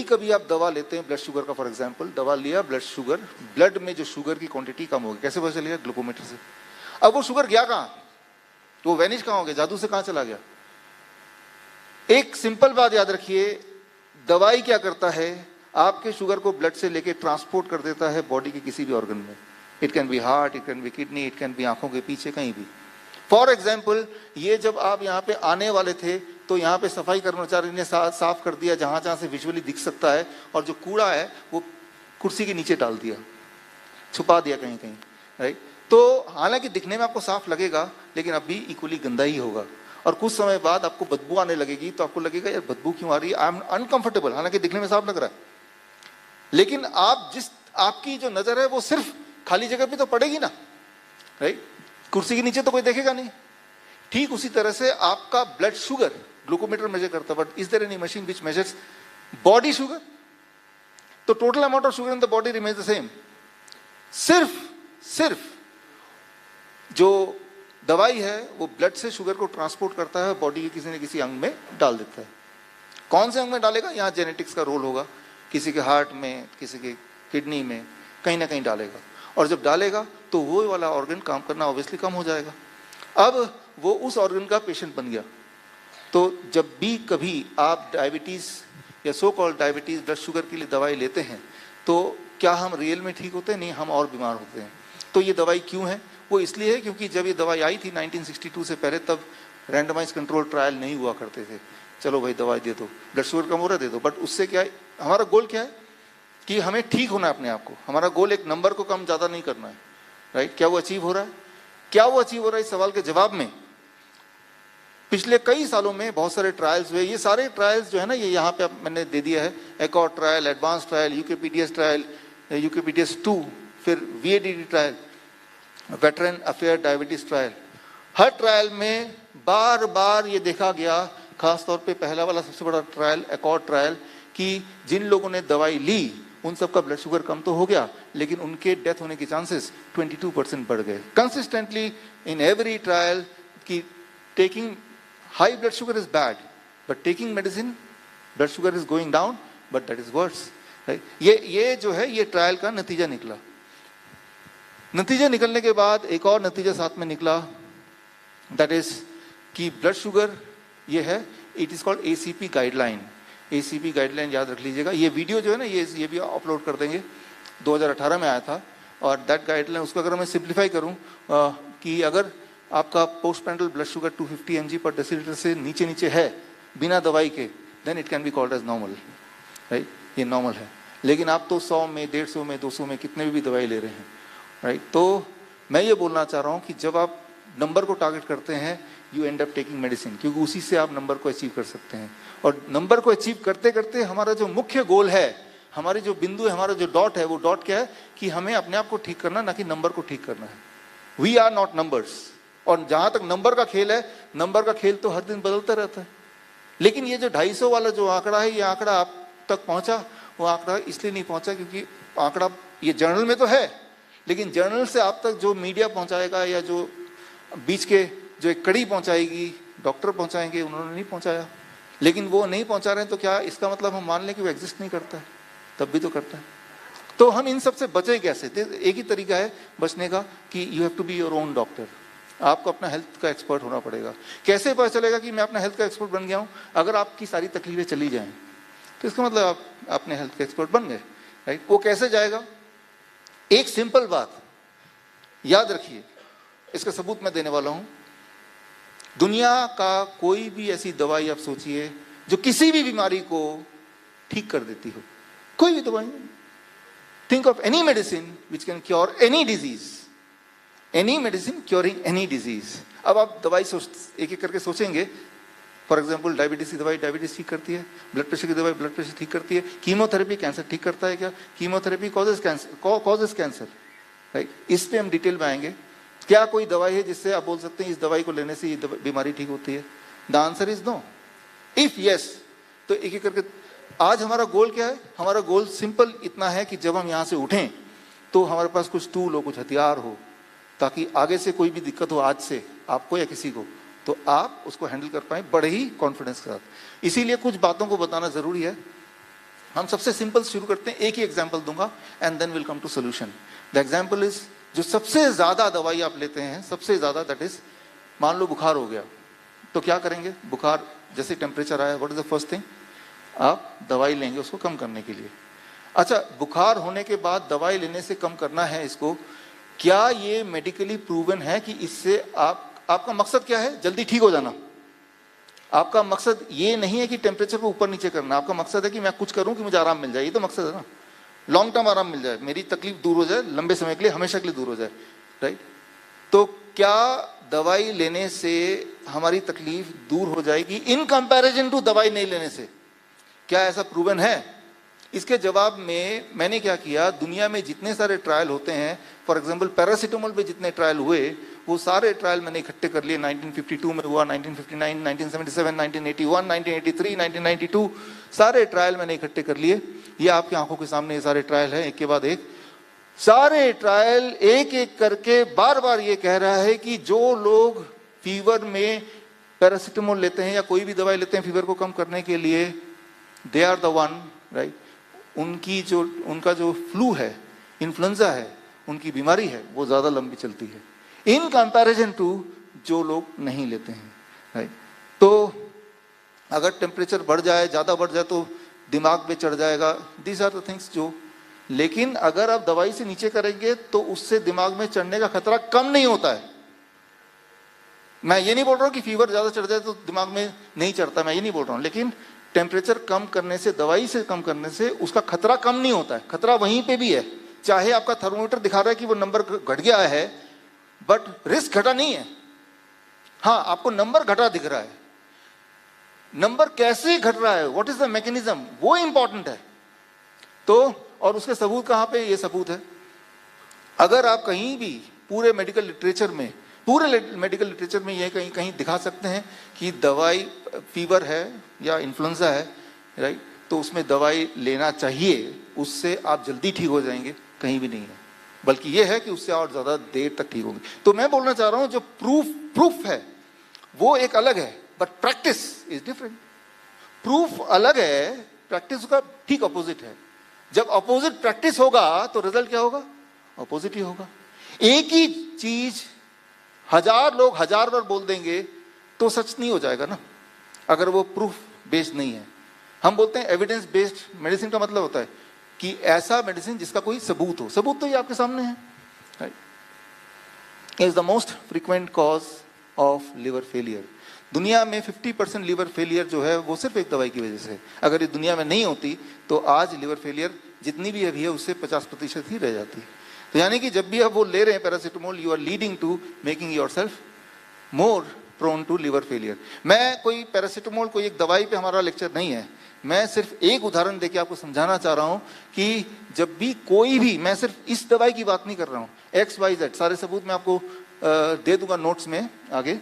कभी आप दवा लेते हैं ब्लड शुगर का, फॉर एग्जांपल दवा लिया ब्लड शुगर, ब्लड में जो शुगर की क्वांटिटी कम हो गई, कैसे पता चलेगा? ग्लूकोमीटर से। अब वो शुगर गया कहाँ? वो वैनिश कहाँ हो गया? जादू से कहाँ चला गया? एक सिंपल बात याद रखिए, दवाई क्या करता है, आपके शुगर को ब्लड से लेके ट्रांसपोर्ट कर देता है बॉडी के किसी भी ऑर्गन में। It can B heart, it can B kidney, it can B आंखों के पीछे, कहीं भी। फॉर एग्जाम्पल, ये जब आप यहाँ पे आने वाले थे तो यहाँ पे सफाई कर्मचारी ने साफ कर दिया जहां जहां से विजुअली दिख सकता है, और जो कूड़ा है वो कुर्सी के नीचे डाल दिया, छुपा दिया कहीं कहीं, राइट? तो हालांकि दिखने में आपको साफ लगेगा, लेकिन अब भी इक्वली गंदा ही होगा। और कुछ समय बाद आपको बदबू आने लगेगी, तो आपको लगेगा यार बदबू क्यों आ रही है, आई एम अनकंफर्टेबल, हालांकि दिखने में साफ लग रहा है। लेकिन आपकी जो नजर है वो सिर्फ खाली जगह पे तो पड़ेगी ना, राइट? कुर्सी के नीचे तो कोई देखेगा नहीं। ठीक उसी तरह से आपका ब्लड शुगर ग्लूकोमीटर मेजर करता है, but is there any machine which measures body sugar? तो total amount of sugar in the body remains the same. सिर्फ जो दवाई है वो ब्लड से शुगर को ट्रांसपोर्ट करता है, बॉडी के किसी न किसी अंग में डाल देता है। कौन से अंग में डालेगा? यहाँ जेनेटिक्स का रोल होगा, किसी के हार्ट में, किसी के किडनी में, कहीं ना कहीं डालेगा। और जब डालेगा तो वो वाला ऑर्गन काम करना ऑब्वियसली कम हो जाएगा। अब वो उस ऑर्गन का पेशेंट बन गया। तो जब भी कभी आप डायबिटीज या so called diabetes blood sugar के लिए दवाई लेते हैं, तो क्या हम रियल में ठीक होते हैं? नहीं, हम और बीमार होते हैं। तो ये दवाई क्यों है? वो इसलिए है क्योंकि जब ये दवाई आई थी 1962 से पहले, तब रैंडमाइज कंट्रोल ट्रायल नहीं हुआ करते थे। चलो भाई दवाई दे दो, ब्लड शुगर कम हो रहा है दे दो, बट उससे क्या है, हमारा गोल क्या है कि हमें ठीक होना है अपने आप को। हमारा गोल एक नंबर को कम ज्यादा नहीं करना है, राइट? क्या वो अचीव हो रहा है? क्या वो अचीव हो रहा है? इस सवाल के जवाब में पिछले कई सालों में बहुत सारे ट्रायल्स हुए। ये सारे ट्रायल्स जो है ना, ये यहाँ पे मैंने दे दिया है, accord trial, advance trial, UKPDS trial, UKPDS 2, फिर VADD trial, veteran affair diabetes trial. हर ट्रायल में बार बार ये देखा गया, खासतौर पे पहला वाला सबसे बड़ा ट्रायल एकॉर्ड ट्रायल, कि जिन लोगों ने दवाई ली उन सबका ब्लड शुगर कम तो हो गया, लेकिन उनके डेथ होने के चांसेस 22% बढ़ गए। कंसिस्टेंटली इन एवरी ट्रायल की taking high blood sugar is bad, but taking medicine blood sugar is going down, but that is worse, right? ये जो है ये ट्रायल का नतीजा निकला। नतीजा निकलने के बाद एक और नतीजा साथ में निकला, दैट इज कि ब्लड शुगर ये है, it is called ACP guideline. ACP guideline याद रख लीजिएगा। ये वीडियो जो है ना, ये भी अपलोड कर देंगे, 2018 में आया था। और दैट गाइडलाइन, उसको अगर मैं सिंप्लीफाई करूं कि अगर आपका post parental blood sugar 250 mg पर डेसीलीटर से नीचे है बिना दवाई के, then it can be called as normal, right? ये नॉर्मल है। लेकिन आप तो 100 में, 150 में, 200 में कितने भी दवाई ले रहे हैं, राइट? तो मैं ये बोलना चाह रहा हूँ कि जब आप नंबर को टारगेट करते हैं, you and up taking medicine, क्योंकि उसी से आप नंबर को अचीव कर सकते हैं। और नंबर को अचीव करते करते हमारा जो मुख्य गोल है, हमारी जो बिंदु है, हमारा जो डॉट है, वो डॉट क्या है कि हमें अपने आप को ठीक करना, ना कि नंबर को ठीक करना है। We are not numbers. और जहां तक नंबर का खेल है, नंबर का खेल तो हर दिन बदलता रहता है। लेकिन ये जो 250 वाला जो आंकड़ा है, ये आंकड़ा आप तक पहुंचा, वो आंकड़ा इसलिए नहीं पहुंचा क्योंकि आंकड़ा ये जर्नल में तो है, लेकिन जर्नल से आप तक जो मीडिया पहुंचाएगा या जो बीच के जो एक कड़ी पहुंचाएगी, डॉक्टर पहुंचाएंगे, उन्होंने नहीं पहुंचाया। लेकिन वो नहीं पहुंचा रहे हैं तो क्या इसका मतलब हम मान लें कि वो एग्जिस्ट नहीं करता है? तब भी तो करता है। तो हम इन सबसे बचें कैसे? एक ही तरीका है बचने का कि you have to be your own doctor. आपको अपना हेल्थ का एक्सपर्ट होना पड़ेगा। कैसे पता चलेगा कि मैं अपना हेल्थ का एक्सपर्ट बन गया हूं? अगर आपकी सारी तकलीफें चली जाएं तो इसका मतलब आप अपने हेल्थ के एक्सपर्ट बन गए, राइट? वो कैसे जाएगा? एक सिंपल बात याद रखिए, इसका सबूत मैं देने वाला हूं। दुनिया का कोई भी ऐसी दवाई आप सोचिए जो किसी भी बीमारी को ठीक कर देती हो, कोई भी दवाई। Think of any medicine which can cure any disease, any medicine curing any disease. अब आप दवाई एक एक करके सोचेंगे। फॉर एग्जाम्पल, डायबिटीज की दवाई डायबिटीज ठीक करती है, ब्लड प्रेशर की दवाई ब्लड प्रेशर ठीक करती है, कीमोथेरेपी कैंसर ठीक करता है क्या? Chemotherapy causes cancer, right? इस पे हम डिटेल में आएंगे। क्या कोई दवाई है जिससे आप बोल सकते हैं इस दवाई को लेने से ये बीमारी ठीक होती है? The answer is no. If yes, तो एक एक करके। आज हमारा गोल क्या है? हमारा गोल सिंपल इतना है कि जब हम यहाँ से उठें तो हमारे पास कुछ टूल हो, कुछ हथियार हो, ताकि आगे से कोई भी दिक्कत हो आज से आपको या किसी को, तो आप उसको हैंडल कर पाए बड़े ही कॉन्फिडेंस के साथ। इसीलिए कुछ बातों को बताना जरूरी है। हम सबसे सिंपल शुरू करते हैं, एक ही एग्जांपल दूंगा and then will come to solution. The example is, जो सबसे ज्यादा दवाई आप लेते हैं, सबसे ज्यादा, दैट इज, मान लो बुखार हो गया, तो क्या करेंगे? बुखार जैसे टेम्परेचर आया, what is the first thing? आप दवाई लेंगे उसको कम करने के लिए। अच्छा, बुखार होने के बाद दवाई लेने से कम करना है इसको, क्या ये मेडिकली प्रूवन है कि इससे आपका मकसद क्या है? जल्दी ठीक हो जाना। आपका मकसद ये नहीं है कि टेम्परेचर को ऊपर नीचे करना, आपका मकसद है कि मैं कुछ करूं कि मुझे आराम मिल जाए, ये तो मकसद है ना। लॉन्ग टर्म आराम मिल जाए, मेरी तकलीफ दूर हो जाए, लंबे समय के लिए, हमेशा के लिए दूर हो जाए, राइट? तो क्या दवाई लेने से हमारी तकलीफ दूर हो जाएगी इन कंपैरिजन टू दवाई नहीं लेने से? क्या ऐसा प्रूवन है? इसके जवाब में मैंने क्या किया, दुनिया में जितने सारे ट्रायल होते हैं, फॉर एग्जांपल पैरासीटामोल पे जितने ट्रायल हुए, वो सारे ट्रायल मैंने इकट्ठे कर लिए। 1952 में हुआ, 1959, 1977, 1981, 1983, 1992, सारे ट्रायल मैंने इकट्ठे कर लिए। ये आपकी आंखों के सामने ये सारे ट्रायल हैं, एक के बाद एक। सारे ट्रायल एक एक करके बार बार ये कह रहा है कि जो लोग फीवर में पैरासीटामोल लेते हैं या कोई भी दवाई लेते हैं फीवर को कम करने के लिए, they are the one, right? उनका जो फ्लू है, इन्फ्लुएंजा है, उनकी बीमारी है, वो ज्यादा लंबी चलती है इन कंपैरिजन टू जो लोग नहीं लेते हैं, राइट? तो अगर टेम्परेचर बढ़ जाए, ज्यादा बढ़ जाए, तो दिमाग पे चढ़ जाएगा। दीज आर द थिंग्स जो, लेकिन अगर आप दवाई से नीचे करेंगे तो उससे दिमाग में चढ़ने का खतरा कम नहीं होता है। मैं ये नहीं बोल रहा हूं कि फीवर ज्यादा चढ़ जाए तो दिमाग में नहीं चढ़ता, मैं ये नहीं बोल रहा हूं, लेकिन टेम्परेचर कम करने से, दवाई से कम करने से उसका खतरा कम नहीं होता है। खतरा वहीं पे भी है, चाहे आपका थर्मोमीटर दिखा रहा है कि वो नंबर घट गया है, बट रिस्क घटा नहीं है। हाँ, आपको नंबर घटा दिख रहा है, नंबर कैसे घट रहा है, व्हाट इज द मैकेनिज्म, वो इंपॉर्टेंट है। तो और उसके सबूत कहां पे? ये सबूत है, अगर आप कहीं भी पूरे मेडिकल लिटरेचर में ये कहीं कहीं दिखा सकते हैं कि दवाई, फीवर है या इन्फ्लुएंजा है, राइट, तो उसमें दवाई लेना चाहिए, उससे आप जल्दी ठीक हो जाएंगे, कहीं भी नहीं है। बल्कि ये है कि उससे और ज्यादा देर तक ठीक होंगे। तो मैं बोलना चाह रहा हूं, जो प्रूफ है वो एक अलग है, but practice is different. Proof अलग है, प्रैक्टिस का ठीक अपोजिट है। जब अपोजिट प्रैक्टिस होगा तो रिजल्ट क्या होगा? अपोजिट ही होगा। एक ही चीज 1000 लोग 1000 बार बोल देंगे तो सच नहीं हो जाएगा ना, अगर वो प्रूफ बेस्ड नहीं है। हम बोलते हैं एविडेंस बेस्ड मेडिसिन का मतलब होता है कि ऐसा मेडिसिन जिसका कोई सबूत हो। सबूत तो ये आपके सामने है, right? Is the most frequent cause of liver failure. दुनिया में 50% लिवर फेलियर जो है वो सिर्फ एक दवाई की वजह से है। अगर ये दुनिया में नहीं होती तो आज लिवर फेलियर जितनी भी अभी है उससे 50% ही रह जाती। तो यानी कि जब भी आप वो ले रहे हैं paracetamol, you are leading to making yourself more prone to liver failure. मैं कोई पैरासीटामोल, कोई एक दवाई पे हमारा लेक्चर नहीं है, मैं सिर्फ एक उदाहरण देके आपको समझाना चाह रहा हूं कि जब भी कोई भी, मैं सिर्फ इस दवाई की बात नहीं कर रहा हूं, XYZ सारे सबूत मैं आपको दे दूंगा नोट्स में आगे।